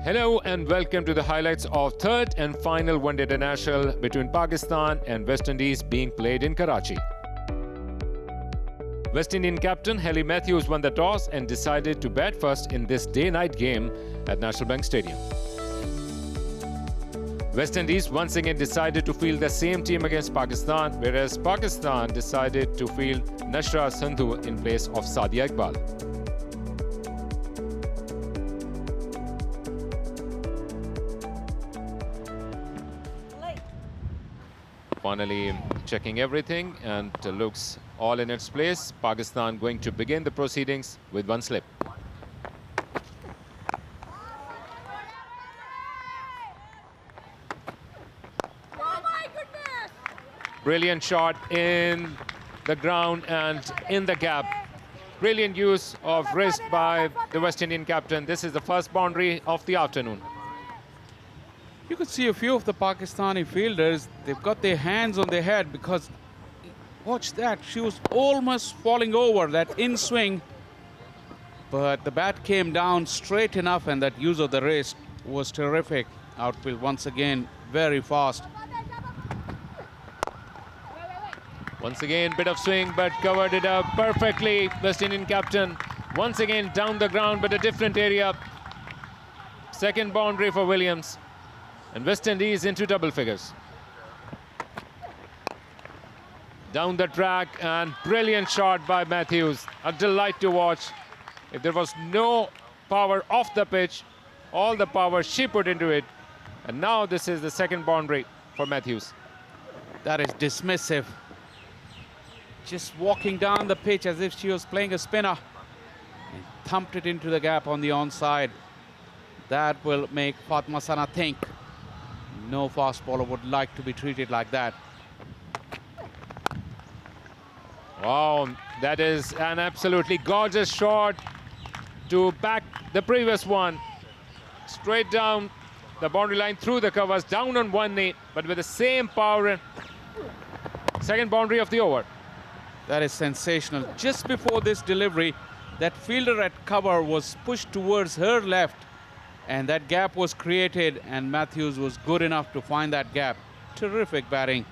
Hello and welcome to the highlights of third and final one-day international between Pakistan and West Indies being played in Karachi. West Indian captain Haley Matthews won the toss and decided to bat first in this day-night game at National Bank Stadium. West Indies once again decided to field the same team against Pakistan, whereas Pakistan decided to field Nashra Sandhu in place of Sadia Iqbal. Finally checking everything and looks all in its place. Pakistan going to begin the proceedings with one slip. Oh my goodness! Brilliant shot in the ground and in the gap. Brilliant use of wrist by the West Indian captain. This is the first boundary of the afternoon. You could see a few of the Pakistani fielders, they've got their hands on their head because, watch that, she was almost falling over, that in swing. But the bat came down straight enough and that use of the wrist was terrific. Outfield once again, very fast. Once again, bit of swing, but covered it up perfectly. West Indian captain once again down the ground, but a different area. Second boundary for Williams. And West Indies into double figures. Down the track and brilliant shot by Matthews. A delight to watch. If there was no power off the pitch, all the power she put into it. And now this is the second boundary for Matthews. That is dismissive. Just walking down the pitch as if she was playing a spinner. And thumped it into the gap on the onside. That will make Fatma Sana think. No fast bowler would like to be treated like that. Wow, that is an absolutely gorgeous shot to back the previous one. Straight down the boundary line through the covers, down on one knee, but with the same power. Second boundary of the over. That is sensational. Just before this delivery, that fielder at cover was pushed towards her left. And that gap was created, and Matthews was good enough to find that gap. Terrific batting.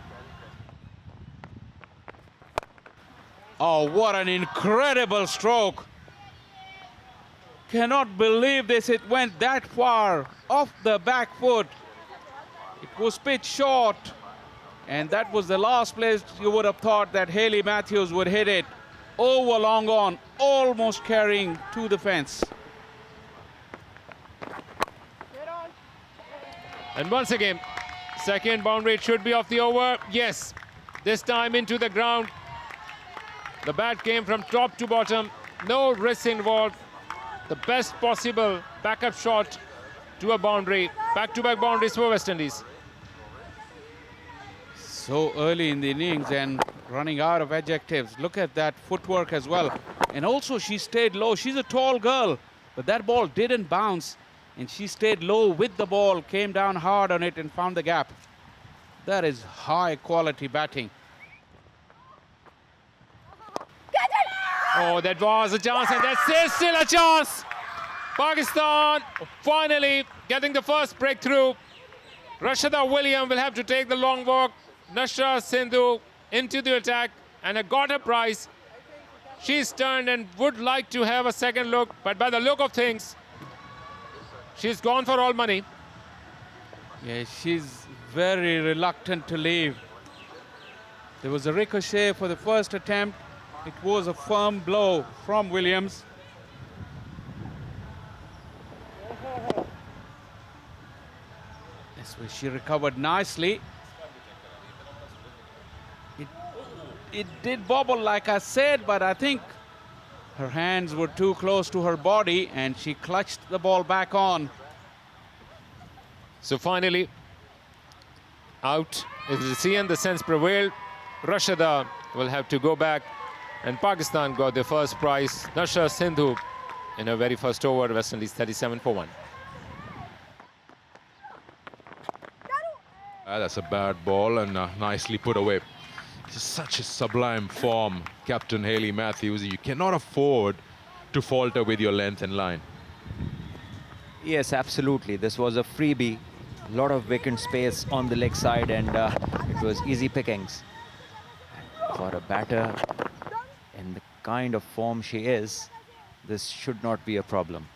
Oh, what an incredible stroke. Cannot believe this. It went that far off the back foot. It was pitched short. And that was the last place you would have thought that Haley Matthews would hit it. Over long on, almost carrying to the fence. And once again, second boundary should be off the over. Yes, this time into the ground. The bat came from top to bottom. No risk involved. The best possible backup shot to a boundary. Back-to-back boundaries for West Indies. So early in the innings and running out of adjectives. Look at that footwork as well. And also she stayed low. She's a tall girl, but that ball didn't bounce. And she stayed low with the ball, came down hard on it and found the gap. That is high quality batting. Oh, that was a chance, and that's still a chance. Pakistan finally getting the first breakthrough. Rashida Williams will have to take the long walk. Nashra Sandhu into the attack and got a prize. She's turned and would like to have a second look, but by the look of things, she's gone for all money. Yeah, she's very reluctant to leave. There was a ricochet for the first attempt. It was a firm blow from Williams. This way she recovered nicely. It did bobble like I said, but I think her hands were too close to her body and she clutched the ball back on. So finally, out is the sea and the sense prevailed. Rashida will have to go back, and Pakistan got their first prize. Nashra Sandhu in her very first over, West Indies 37 for 1. That's a bad ball and nicely put away. Just such a sublime form, Captain Haley Matthews. You cannot afford to falter with your length and line. Yes, absolutely. This was a freebie. A lot of vacant space on the leg side, and it was easy pickings. For a batter in the kind of form she is, this should not be a problem.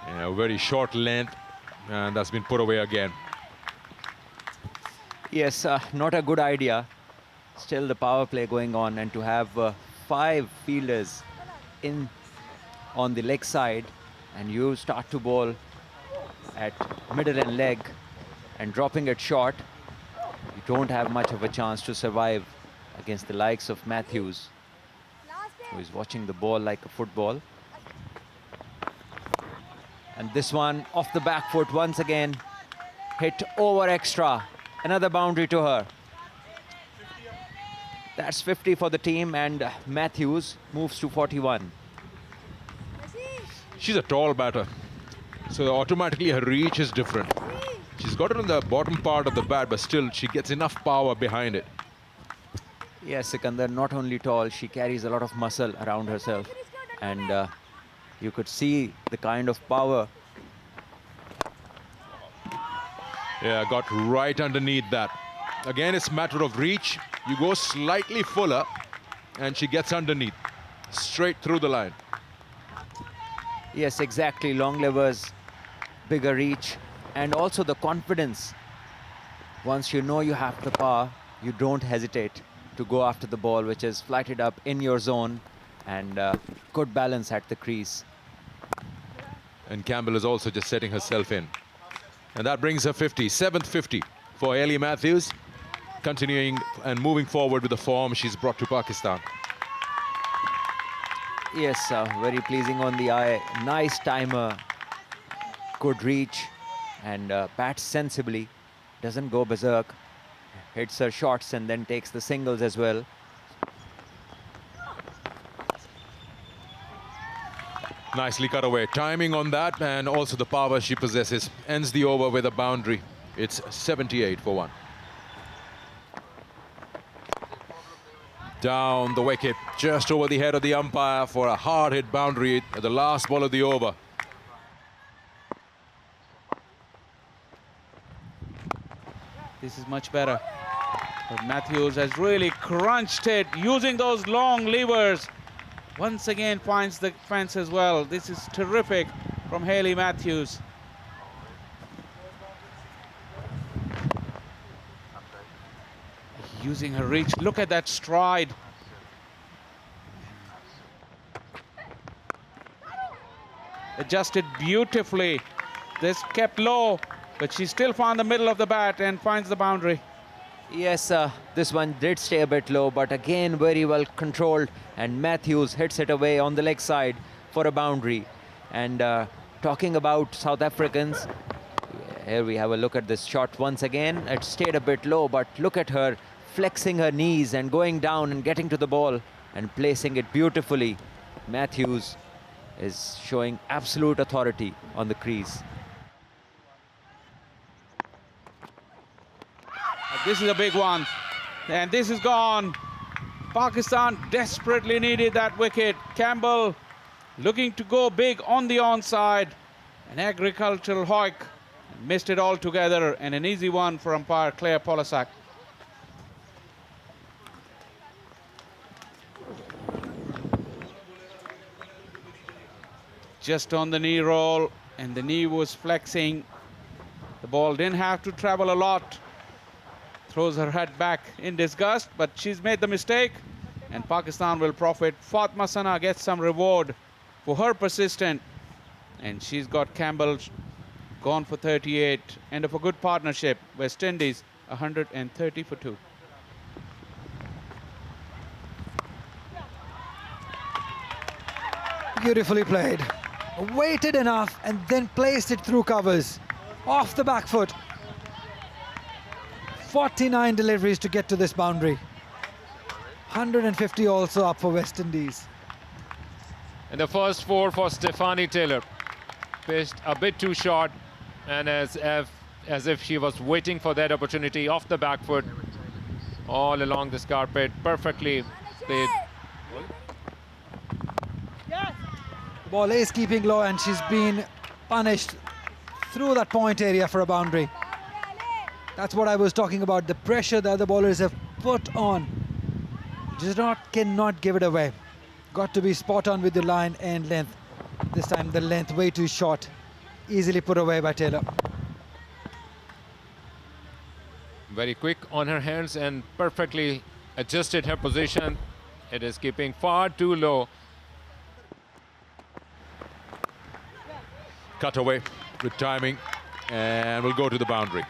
Yeah, very short length, and that's been put away again. Yes, not a good idea. Still the power play going on, and to have 5 fielders in on the leg side, and you start to bowl at middle and leg and dropping it short, you don't have much of a chance to survive against the likes of Matthews, who is watching the ball like a football. And this one off the back foot once again, hit over extra. Another boundary to her. That's 50 for the team, and Matthews moves to 41. She's a tall batter, so automatically her reach is different. She's got it on the bottom part of the bat, but still she gets enough power behind it. Yes, Sikandar, not only tall, she carries a lot of muscle around herself, and you could see the kind of power. Yeah, got right underneath that. Again, it's a matter of reach. You go slightly fuller, and she gets underneath, straight through the line. Yes, exactly. Long levers, bigger reach, and also the confidence. Once you know you have the power, you don't hesitate to go after the ball, which is flighted up in your zone, and good balance at the crease. And Campbell is also just setting herself in. And that brings her 50, 7th 50 for Ellie Matthews, continuing and moving forward with the form she's brought to Pakistan. Yes, very pleasing on the eye. Nice timer, good reach, and bats sensibly. Doesn't go berserk. Hits her shots and then takes the singles as well. Nicely cut away. Timing on that, and also the power she possesses. Ends the over with a boundary. It's 78 for 1. Down the wicket, just over the head of the umpire for a hard-hit boundary at the last ball of the over. This is much better. But Matthews has really crunched it using those long levers. Once again finds the fence as well. This is terrific from Hayley Matthews. Using her reach. Look at that stride. Adjusted beautifully. This kept low, but she still found the middle of the bat and finds the boundary. Yes, this one did stay a bit low, but again very well controlled, and Matthews hits it away on the leg side for a boundary. And talking about South Africans, here we have a look at this shot once again. It stayed a bit low, but look at her flexing her knees and going down and getting to the ball and placing it beautifully. Matthews is showing absolute authority on the crease. This is a big one, and this is gone. Pakistan desperately needed that wicket. Campbell looking to go big on the onside. An agricultural hoik, missed it altogether, and an easy one for umpire Claire Polasak. Just on the knee roll, and the knee was flexing. The ball didn't have to travel a lot. Throws her head back in disgust, but she's made the mistake, and Pakistan will profit. Fatma Sana gets some reward for her persistence, and she's got Campbell gone for 38. End of a good partnership. West Indies 130 for 2. Beautifully played. Waited enough and then placed it through covers. Off the back foot. 49 deliveries to get to this boundary. 150 also up for West Indies. And the first 4 for Stephanie Taylor. Pitched a bit too short, and as if she was waiting for that opportunity off the back foot, all along this carpet, perfectly played. Ball is keeping low and she's been punished through that point area for a boundary. That's what I was talking about, the pressure the other bowlers have put on. Cannot give it away. Got to be spot on with the line and length. This time the length way too short. Easily put away by Taylor. Very quick on her hands and perfectly adjusted her position. It is keeping far too low. Cut away with timing, and we'll go to the boundary.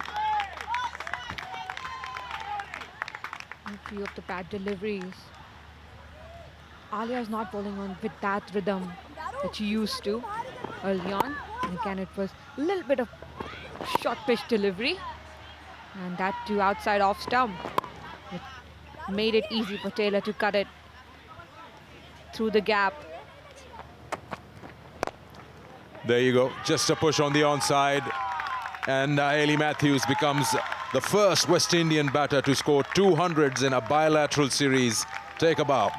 A few of the bad deliveries. Alia is not bowling on with that rhythm that she used to early on. And again, it was a little bit of short pitch delivery. And that too outside off stump. It made it easy for Taylor to cut it through the gap. There you go, just a push on the onside. And Hayley Matthews becomes the first West Indian batter to score 200s in a bilateral series. Take a bow.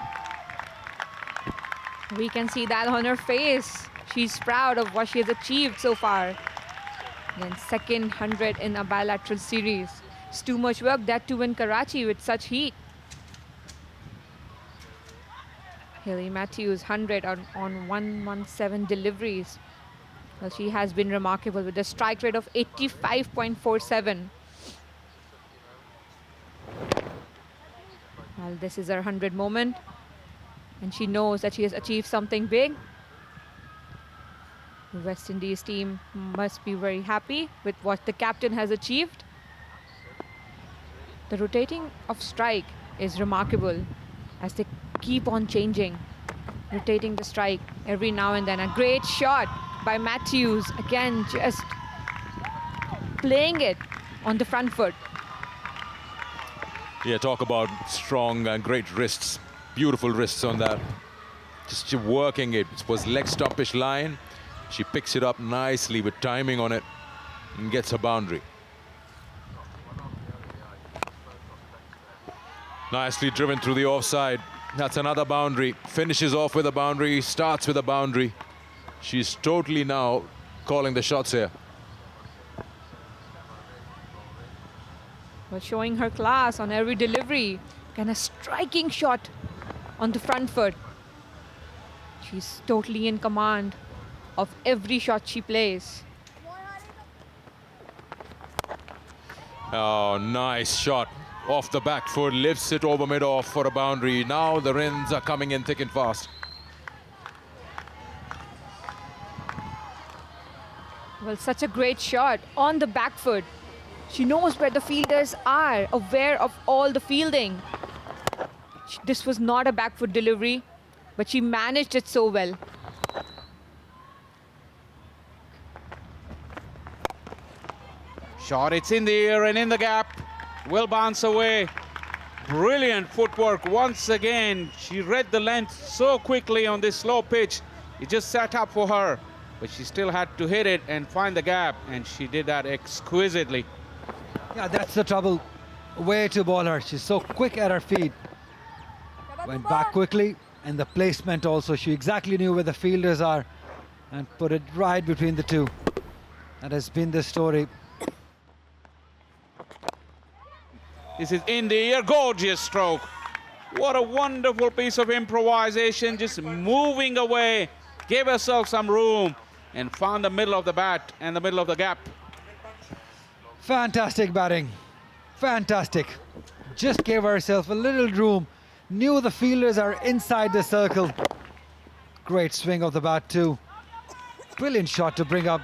We can see that on her face. She's proud of what she has achieved so far. Again, second 100 in a bilateral series. It's too much work, that too in Karachi with such heat. Hayley Matthews 100 on 117 deliveries. Well, she has been remarkable with a strike rate of 85.47. Well, this is her 100 moment. And she knows that she has achieved something big. The West Indies team must be very happy with what the captain has achieved. The rotating of strike is remarkable as they keep on changing, rotating the strike every now and then. A great shot by Matthews, again just playing it on the front foot. Yeah, talk about strong and great wrists. Beautiful wrists on that. Just working it. It was leg stumpish line. She picks it up nicely with timing on it and gets a boundary. Nicely driven through the offside. That's another boundary. Finishes off with a boundary, starts with a boundary. She's totally now calling the shots here. Well, showing her class on every delivery. And a striking shot on the front foot. She's totally in command of every shot she plays. Oh, nice shot. Off the back foot, lifts it over mid-off for a boundary. Now the runs are coming in thick and fast. Well, such a great shot on the back foot. She knows where the fielders are, aware of all the fielding. This was not a back foot delivery, but she managed it so well. Shot, it's in the air and in the gap. Will bounce away. Brilliant footwork once again. She read the length so quickly on this slow pitch. It just sat up for her, but she still had to hit it and find the gap, and she did that exquisitely. Yeah, that's the trouble. Way to ball her. She's so quick at her feet. Went back quickly, and the placement also. She exactly knew where the fielders are and put it right between the two. That has been the story. This is in the air, gorgeous stroke. What a wonderful piece of improvisation, just moving away, gave herself some room and found the middle of the bat and the middle of the gap. Fantastic batting. Fantastic. Just gave herself a little room. Knew the fielders are inside the circle. Great swing of the bat too. Brilliant shot to bring up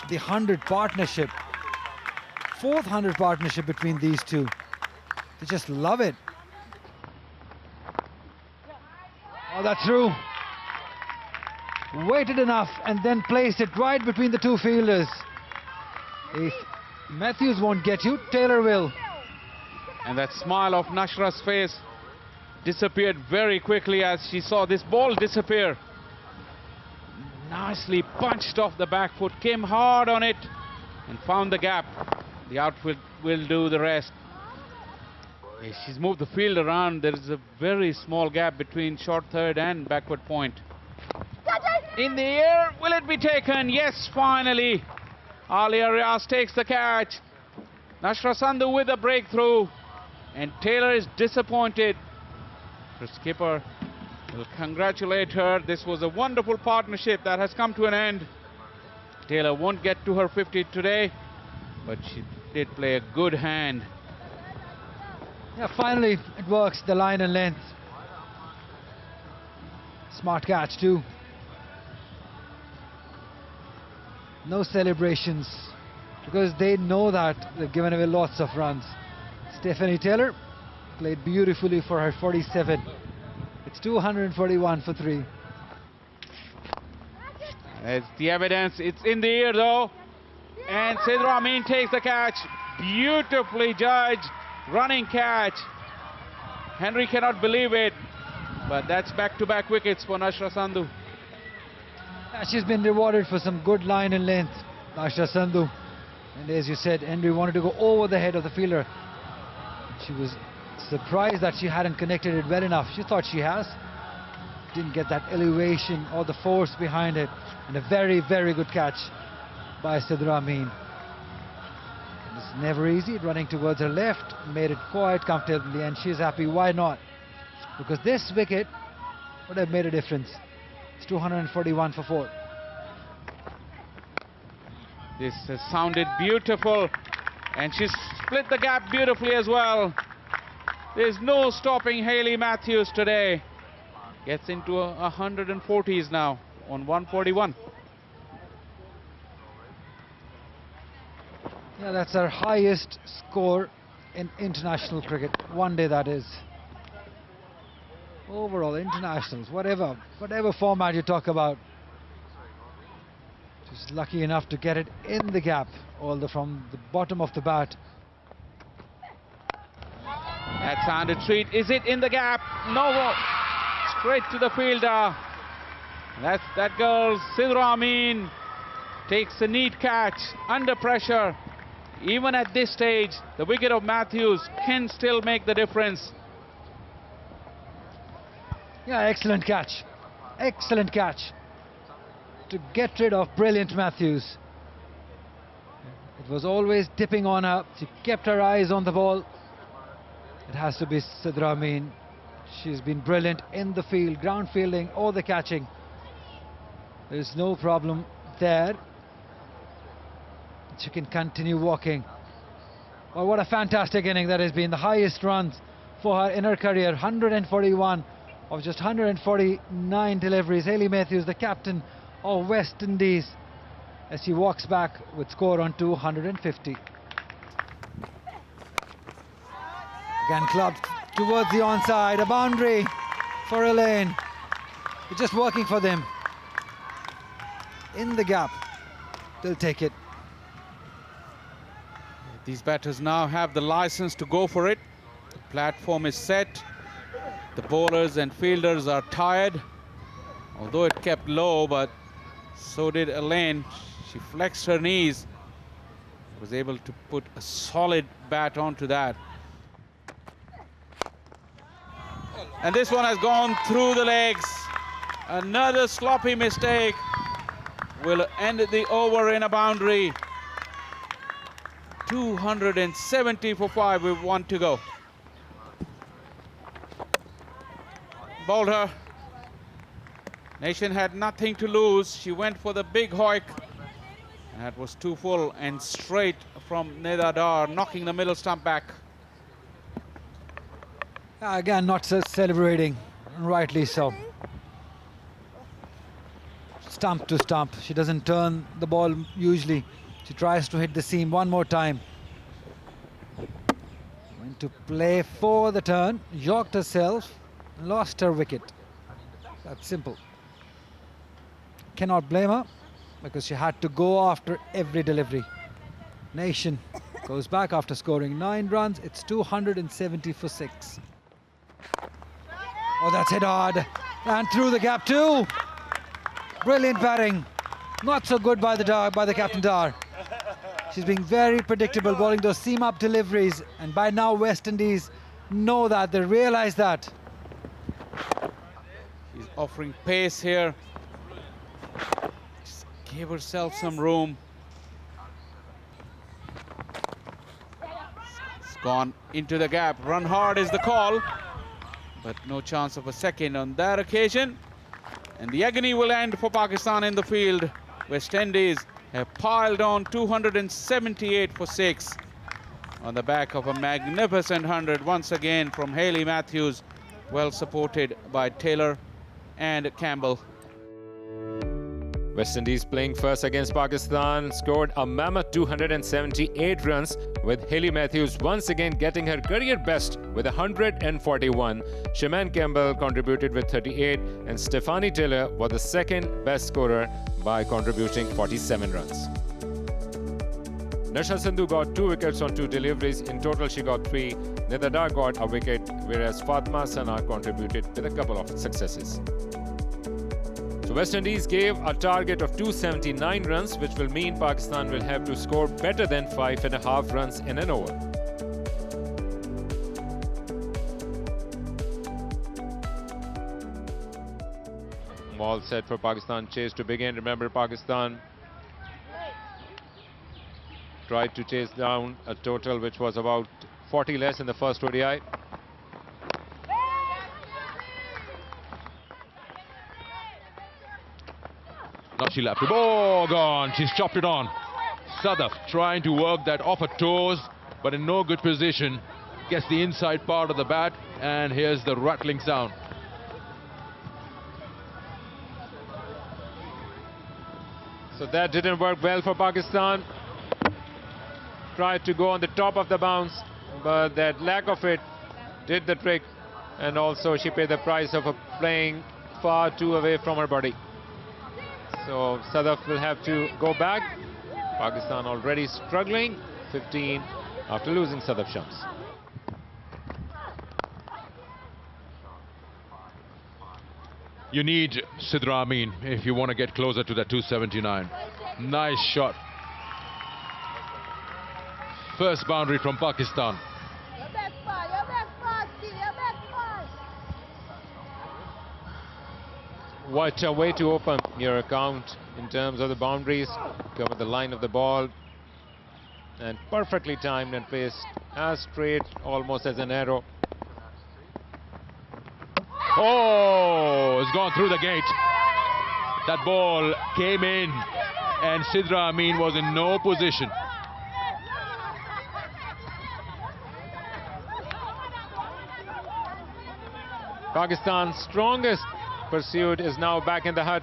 the 100 partnership. Fourth 100 partnership between these two. They just love it. Oh, that's through. Waited enough and then placed it right between the two fielders. If Matthews won't get you, Taylor will. And that smile of Nashra's face disappeared very quickly as she saw this ball disappear. Nicely punched off the back foot, came hard on it and found the gap. The outfield will do the rest. She's moved the field around. There is a very small gap between short third and backward point. In the air, will it be taken? Yes, finally. Ali Arias takes the catch. Nashra Sandhu with a breakthrough. And Taylor is disappointed. Her skipper will congratulate her. This was a wonderful partnership that has come to an end. Taylor won't get to her 50 today, but she did play a good hand. Yeah, finally it works, the line and length. Smart catch too. No celebrations because they know that they've given away lots of runs. Stephanie Taylor played beautifully for her 47. It's 241 for 3. That's the evidence. It's in the air though. And Sidra Amin takes the catch. Beautifully judged. Running catch. Henry cannot believe it. But that's back-to-back wickets for Nashra Sandhu. Yeah, she's been rewarded for some good line and length, Nashra Sandhu. And as you said, Henry wanted to go over the head of the fielder. She was surprised that she hadn't connected it well enough. She thought she has. Didn't get that elevation or the force behind it. And a very, very good catch by Sidra Amin. It's never easy, running towards her left, made it quite comfortably, and she's happy. Why not? Because this wicket would have made a difference. It's 241 for 4. This has sounded beautiful, and she's split the gap beautifully as well. There's no stopping Hayley Matthews today. Gets into 140s now on 141. Yeah, that's her highest score in international cricket. One day, that is. Overall, internationals, whatever format you talk about. She's lucky enough to get it in the gap, although from the bottom of the bat. That sounded sweet. Is it in the gap? No. Straight to the fielder. That's that girl, Sidra Amin, takes a neat catch under pressure. Even at this stage, the wicket of Matthews can still make the difference. Yeah, excellent catch. Excellent catch. To get rid of brilliant Matthews. It was always dipping on her. She kept her eyes on the ball. It has to be Sidra Amin. She's been brilliant in the field, ground fielding or the catching. There's no problem there. She can continue walking. Oh, what a fantastic inning that has been. The highest runs for her in her career. 141 of just 149 deliveries. Hayley Matthews, the captain of West Indies, as she walks back with score on 250. Again clubbed towards the onside, a boundary for Elaine. It's just working for them. In the gap, they'll take it. These batters now have the license to go for it. The platform is set. The bowlers and fielders are tired. Although it kept low, but so did Elaine. She flexed her knees, was able to put a solid bat onto that. And this one has gone through the legs. Another sloppy mistake will end the over in a boundary. 270 for 5 with 1 to go. Bowled her. Nation had nothing to lose. She went for the big hoik. And that was too full and straight from Nida Dar, knocking the middle stump back. Again, not celebrating, rightly so. Stump to stump. She doesn't turn the ball usually. She tries to hit the seam one more time. Went to play for the turn, yorked herself, lost her wicket. That's simple. Cannot blame her because she had to go after every delivery. Nation goes back after scoring 9 runs. It's 270 for 6. Oh, that's hit hard. And through the gap too. Brilliant batting. Not so good by the captain Dar. She's being very predictable, bowling those seam-up deliveries. And by now, West Indies know that. They realize that. She's offering pace here. gave herself some room. It's gone into the gap. Run hard is the call, but no chance of a second on that occasion. And the agony will end for Pakistan in the field. West Indies have piled on 278 for 6 on the back of a magnificent 100 once again from Hayley Matthews, well supported by Taylor and Campbell. West Indies playing first against Pakistan scored a mammoth 278 runs, with Hayley Matthews once again getting her career best with 141. Shaman Campbell contributed with 38, and Stephanie Taylor was the second best scorer by contributing 47 runs. Nasha Sindhu got 2 wickets on 2 deliveries. In total, she got 3. Nidada got a wicket, whereas Fatma Sana contributed with a couple of successes. So West Indies gave a target of 279 runs, which will mean Pakistan will have to score better than 5.5 runs in an over. All set for Pakistan chase to begin. Remember, Pakistan tried to chase down a total which was about 40 less in the first ODI. Now she'll have to. Oh, gone. She's chopped it on. Sadaf trying to work that off her toes, but in no good position. Gets the inside part of the bat, and here's the rattling sound. So that didn't work well for Pakistan. Tried to go on the top of the bounce, but that lack of it did the trick, and also she paid the price of playing far too away from her body. So Sadaf will have to go back. Pakistan already struggling, 15 after losing Sadaf Shams. You need Sidra Amin if you want to get closer to that 279. Nice shot. First boundary from Pakistan. What a way to open your account in terms of the boundaries. Cover the line of the ball, and perfectly timed and placed as straight almost as an arrow. Oh, it's gone through the gate. That ball came in, and Sidra Amin was in no position. Pakistan's strongest pursuit is now back in the hut.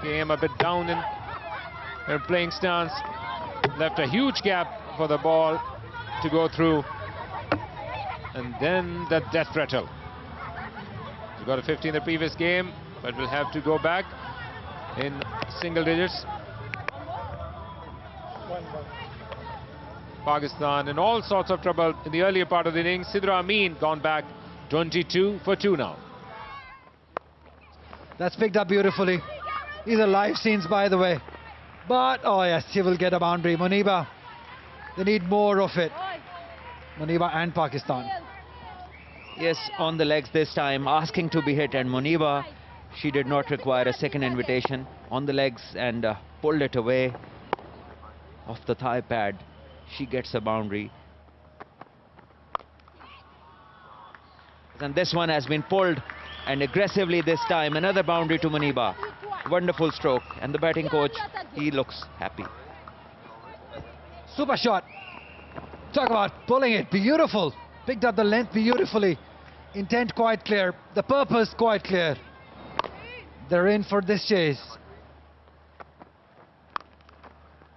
Came a bit down in her playing stance. Left a huge gap for the ball to go through. And then the death rattle. She got a 50 in the previous game, but will have to go back in single digits. Pakistan in all sorts of trouble in the earlier part of the innings. Sidra Amin gone back 22 for 2 now. That's picked up beautifully. These are live scenes, by the way. But, oh yes, she will get a boundary. Muniba, they need more of it. Muniba and Pakistan. Yes, on the legs this time, asking to be hit, and Muniba, she did not require a second invitation. On the legs and pulled it away off the thigh pad. She gets a boundary. And this one has been pulled, and aggressively this time, another boundary to Muniba. Wonderful stroke, and the batting coach, he looks happy. Super shot. Talk about pulling it. Beautiful. Picked up the length beautifully. Intent quite clear. The purpose quite clear. They're in for this chase.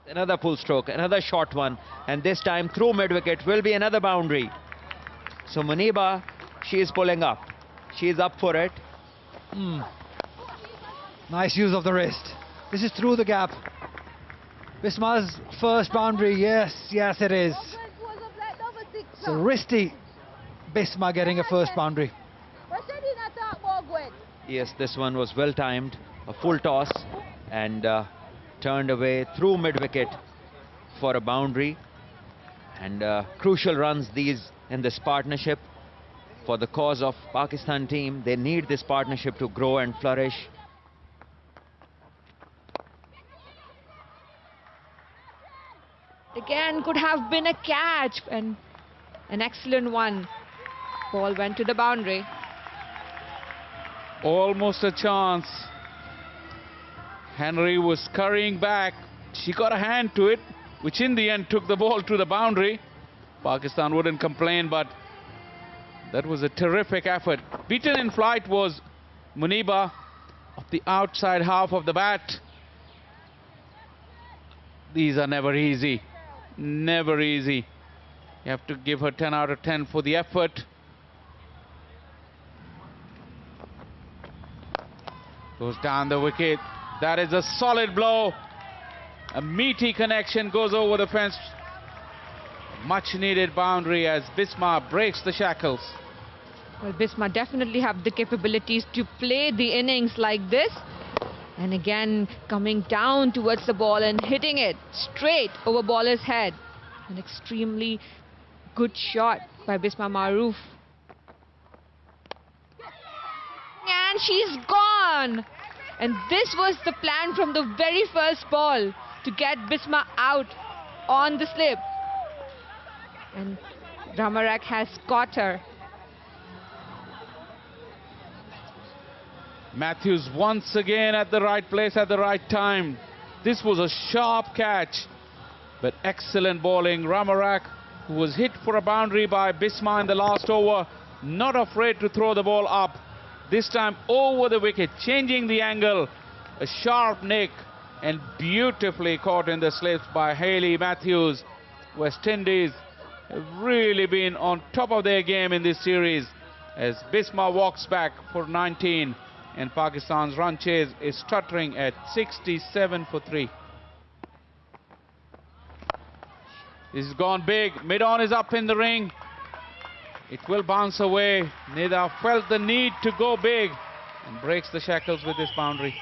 Another full stroke, another short one, and this time through mid-wicket will be another boundary. So Muniba, she is pulling up. She is up for it. Nice use of the wrist. This is through the gap. Bisma's first boundary. Yes, yes it is. So wristy Bisma getting a first boundary. Yes, this one was well timed. A full toss and turned away through mid-wicket for a boundary. And crucial runs these in this partnership for the cause of Pakistan team. They need this partnership to grow and flourish. again could have been a catch, and an excellent one. Ball went to the boundary. Almost a chance. Henry was scurrying back. She got a hand to it, which in the end took the ball to the boundary. Pakistan wouldn't complain, but that was a terrific effort. Beaten in flight was Muniba of the outside half of the bat. These are never easy. Never easy. You have to give her 10 out of 10 for the effort. Goes down the wicket. That is a solid blow. A meaty connection goes over the fence. Much needed boundary as Bisma breaks the shackles. Well, Bisma definitely have the capabilities to play the innings like this. And again, coming down towards the ball and hitting it straight over bowler's head. An extremely good shot by Bisma Maroof. And she's gone. And this was the plan from the very first ball, to get Bisma out on the slip. And Ramarak has caught her. Matthews once again at the right place at the right time. This was a sharp catch, but excellent bowling. Ramarak, who was hit for a boundary by Bisma in the last over, not afraid to throw the ball up. This time over the wicket, changing the angle. A sharp nick and beautifully caught in the slips by Hayley Matthews. West Indies have really been on top of their game in this series as Bisma walks back for 19 and Pakistan's run chase is stuttering at 67 for 3. This has gone big. Mid-on is up in the ring. It will bounce away. Nida felt the need to go big and breaks the shackles with this boundary.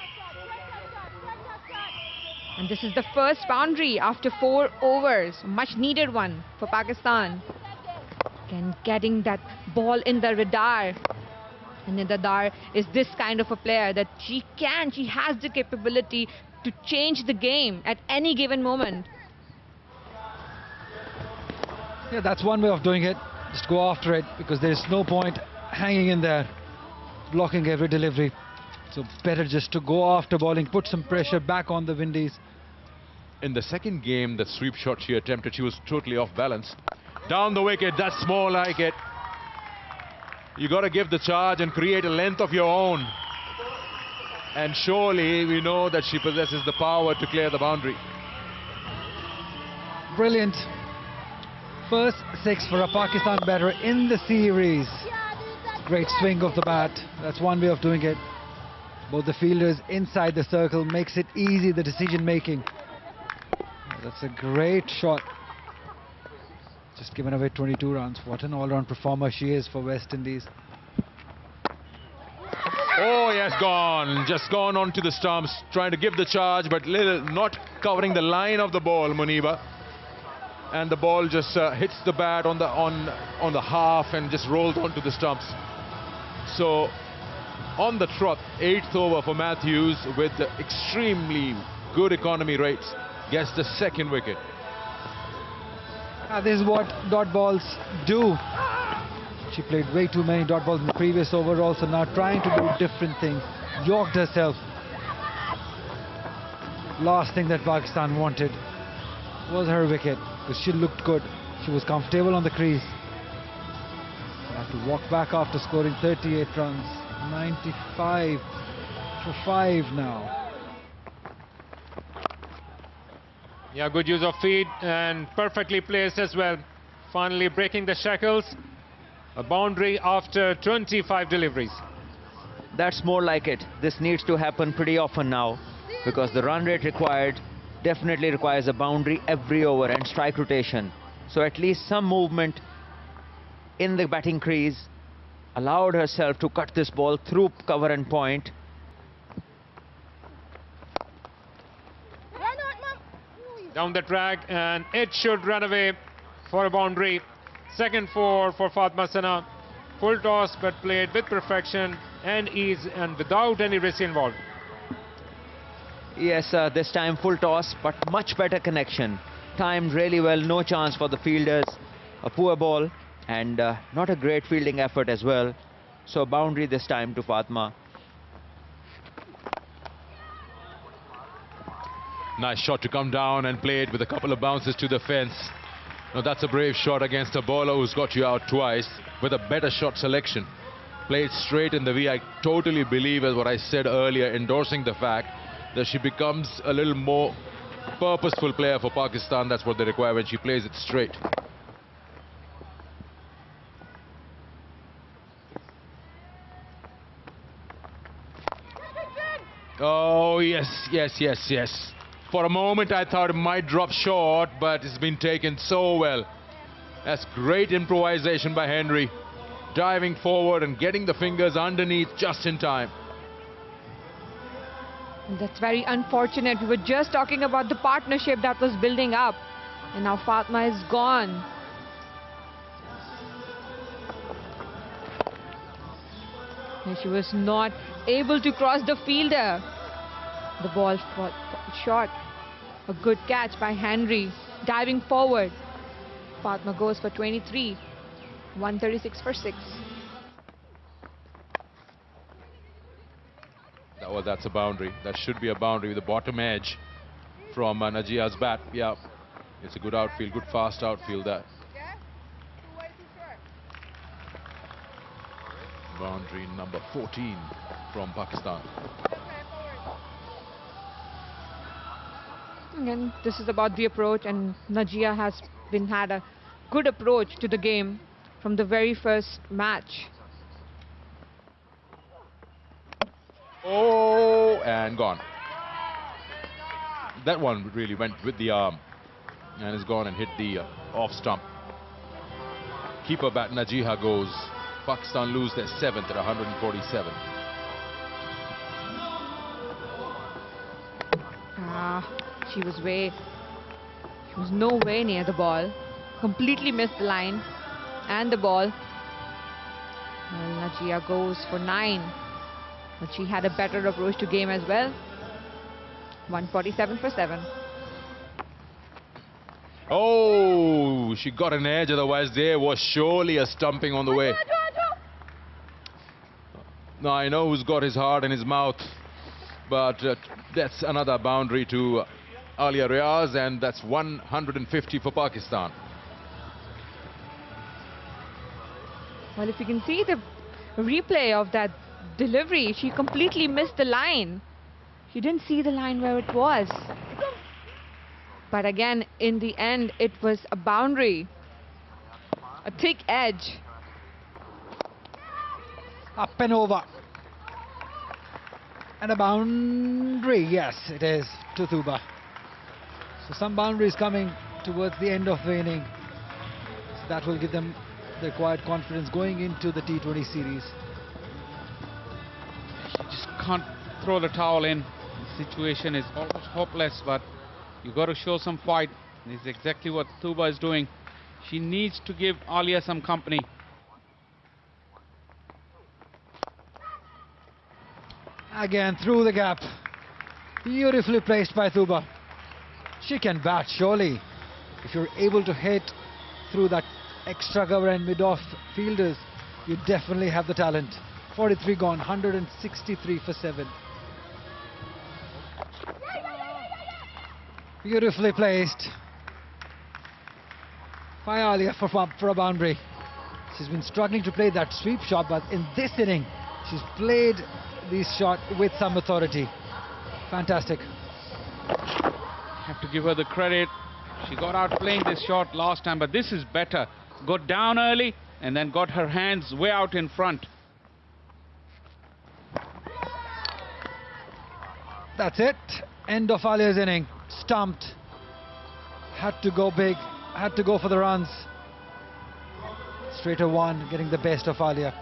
And this is the first boundary after 4 overs. Much needed one for Pakistan. Again, getting that ball in the radar. And Nida Dar is this kind of a player that she has the capability to change the game at any given moment. Yeah, that's one way of doing it. Just go after it, because there's no point hanging in there, blocking every delivery. So better just to go after bowling, put some pressure back on the Windies. In the second game, the sweep shot she attempted, she was totally off balance. Down the wicket, that's more like it. You got to give the charge and create a length of your own. And surely we know that she possesses the power to clear the boundary. Brilliant. First 6 for a Pakistan batter in the series. Great swing of the bat. That's one way of doing it. Both the fielders inside the circle, makes it easy, the decision making. That's a great shot. Just given away 22 runs. What an all-round performer she is for West Indies. Oh yes, gone. Just gone onto the stumps, trying to give the charge, but not covering the line of the ball, Muniba. And the ball just hits the bat on the half and just rolls onto the stumps. So on the trot, 8th over for Matthews with the extremely good economy rates, gets the second wicket. This is what dot balls do. She played way too many dot balls in the previous over also, now trying to do different things. Yorked herself. Last thing that Pakistan wanted was her wicket, because she looked good. She was comfortable on the crease. Have to walk back after scoring 38 runs. 95 for 5 now. Yeah, good use of feet and perfectly placed as well. Finally breaking the shackles. A boundary after 25 deliveries. That's more like it. This needs to happen pretty often now, because the run rate required definitely requires a boundary every over and strike rotation. So at least some movement in the batting crease allowed herself to cut this ball through cover and point. Down the track, and it should run away for a boundary. Second for Fatma Sana. Full toss, but played with perfection and ease and without any risk involved. Yes, this time full toss, but much better connection. timed really well, no chance for the fielders. A poor ball and not a great fielding effort as well. So boundary this time to Fatma. Nice shot to come down and play it with a couple of bounces to the fence. Now that's a brave shot against a bowler who's got you out twice with a better shot selection. Played straight in the V. I totally believe, as what I said earlier, endorsing the fact that she becomes a little more purposeful player for Pakistan. That's what they require when she plays it straight. Oh, yes, yes, yes, yes. For a moment I thought it might drop short, but it's been taken so well. That's great improvisation by Henry. Diving forward and getting the fingers underneath just in time. That's very unfortunate. We were just talking about the partnership that was building up, and now Fatma is gone. And she was not able to cross the fielder. The ball fell short. A good catch by Henry. Diving forward. Fatma goes for 23. 136 for 6. That's a boundary. That should be a boundary with the bottom edge from Najia's bat. Yeah, it's a good outfield, good fast outfield that. Boundary number 14 from Pakistan. Again, this is about the approach, and Najia has had a good approach to the game from the very first match. Oh, and gone. That one really went with the arm and is gone and hit the off stump. Keeper bat Najiha goes. Pakistan lose their 7th at 147. She was no way near the ball. Completely missed the line and the ball. Well, Najia goes for 9. But she had a better approach to game as well. 147 for 7. Oh, she got an edge, otherwise there was surely a stumping on the way. Now I know who's got his heart in his mouth, but that's another boundary to Alia Riaz, and that's 150 for Pakistan. Well, if you can see the replay of that delivery, she completely missed the line. She didn't see the line where it was. But again, in the end, it was a boundary. A thick edge. Up and over. And a boundary. Yes, it is to Thuba. So some boundaries coming towards the end of the inning. So that will give them the required confidence going into the T20 series. You just can't throw the towel in. The situation is almost hopeless, but you got to show some fight. This is exactly what Thuba is doing. She needs to give Alia some company. Again through the gap. Beautifully placed by Thuba. She can bat surely. If you're able to hit through that extra cover and mid-off fielders, you definitely have the talent. 43 gone, 163 for 7. Beautifully placed by Alia for a boundary. She's been struggling to play that sweep shot, but in this inning, she's played this shot with some authority. Fantastic. Have to give her the credit. She got out playing this shot last time, but this is better. Got down early and then got her hands way out in front. That's it. End of Alia's inning. Stumped. Had to go big. Had to go for the runs. Straight to 1, getting the best of Alia.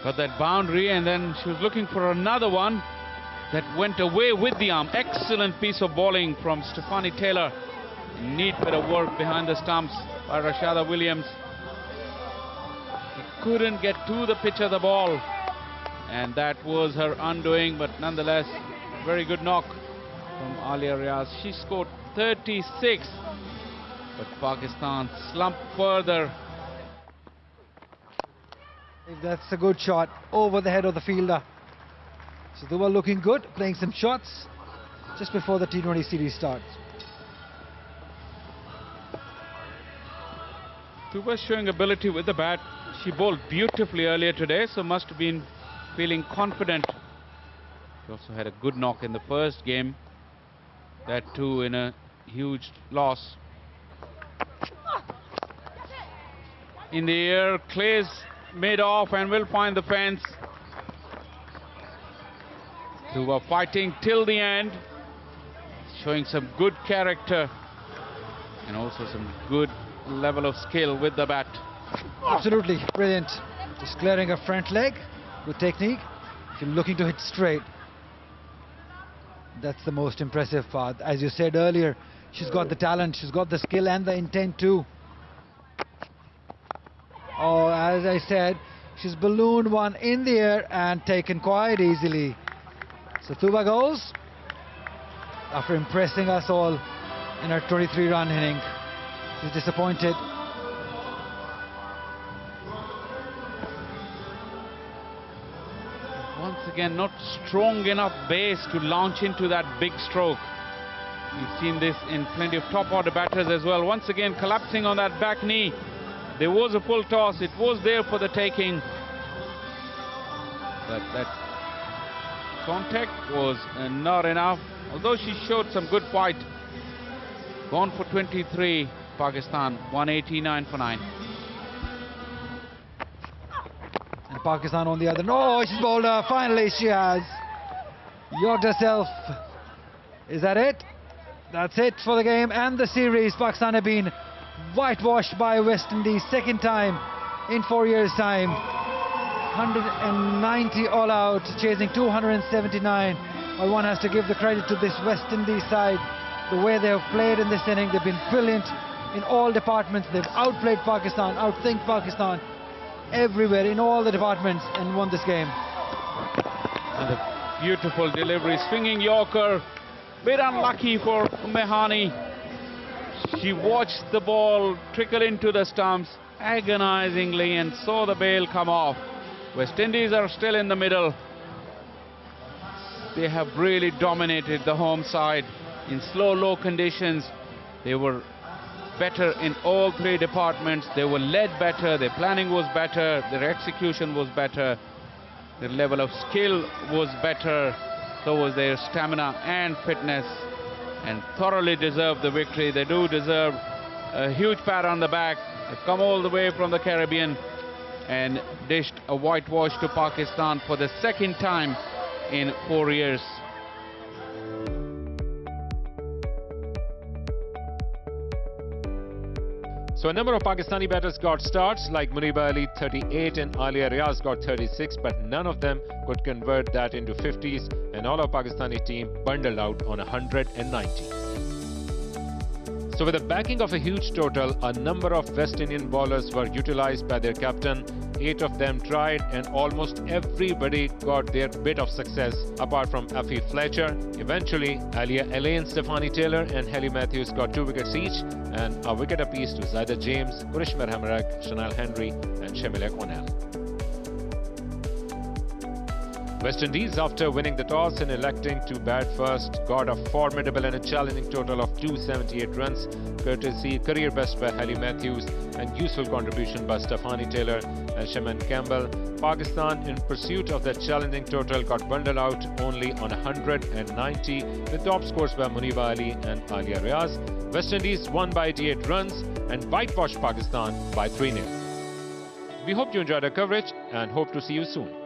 Got that boundary, and then she was looking for another one that went away with the arm. Excellent piece of bowling from Stephanie Taylor. Neat bit of work behind the stumps by Rashada Williams. She couldn't get to the pitch of the ball, and that was her undoing, but nonetheless, very good knock. from Alia Riaz. She scored 36, but Pakistan slumped further. That's a good shot over the head of the fielder. So they were looking good, playing some shots just before the T20 series starts. Tuba showing ability with the bat. She bowled beautifully earlier today, so must have been feeling confident. She also had a good knock in the first game. That too in a huge loss. In the air, Clay's made off and will find the fence. Tuba fighting till the end, showing some good character and also some good level of skill with the bat. Absolutely brilliant. Just clearing her front leg. Good technique. If you're looking to hit straight, that's the most impressive part. As you said earlier, she's got the talent, she's got the skill and the intent too. Oh, as I said, she's ballooned one in the air and taken quite easily. So Tuba goes after impressing us all in her 23-run inning. She's disappointed. Once again, not strong enough base to launch into that big stroke. You've seen this in plenty of top order batters as well. Once again, collapsing on that back knee. There was a full toss. It was there for the taking. But that contact was not enough. Although she showed some good fight. Gone for 23, Pakistan, 189 for 9. And Pakistan on the other. No, she's bowled her. Finally, she has yorked herself. Is that it? That's it for the game and the series. Pakistan have been whitewashed by West Indies, second time in 4 years' time. 190 all out, chasing 279. Well, one has to give the credit to this West Indies side. The way they have played in this inning, they've been brilliant in all departments. They've outplayed Pakistan, outthinked Pakistan everywhere in all the departments and won this game. And a beautiful delivery, swinging Yorker. Bit unlucky for Mehani. She watched the ball trickle into the stumps agonizingly and saw the bail come off. West Indies are still in the middle. They have really dominated the home side in slow, low conditions. They were better in all three departments. They were led better, their planning was better, their execution was better, their level of skill was better, so was their stamina and fitness, and thoroughly deserved the victory. They do deserve a huge pat on the back. They've come all the way from the Caribbean and dished a whitewash to Pakistan for the second time in 4 years. So a number of Pakistani batters got starts, like Muniba Ali 38 and Alia Riaz got 36, but none of them could convert that into 50s, and all of Pakistani team bundled out on 190. So with the backing of a huge total, a number of West Indian bowlers were utilized by their captain. 8 of them tried, and almost everybody got their bit of success, apart from Afi Fletcher. Eventually, Alia Elaine, Stephanie Taylor and Hayley Matthews got 2 wickets each, and a wicket apiece to Zaida James, Kurishmer Hamrak, Chanel Henry and Shamila Cornell. West Indies, after winning the toss and electing to bat first, got a formidable and a challenging total of 278 runs, courtesy career best by Hayley Matthews and useful contribution by Stephanie Taylor and Shaman Campbell. Pakistan, in pursuit of that challenging total, got bundled out only on 190, with top scores by Muniba Ali and Alia Riaz. West Indies won by 88 runs and whitewashed Pakistan by 3-0. We hope you enjoyed our coverage and hope to see you soon.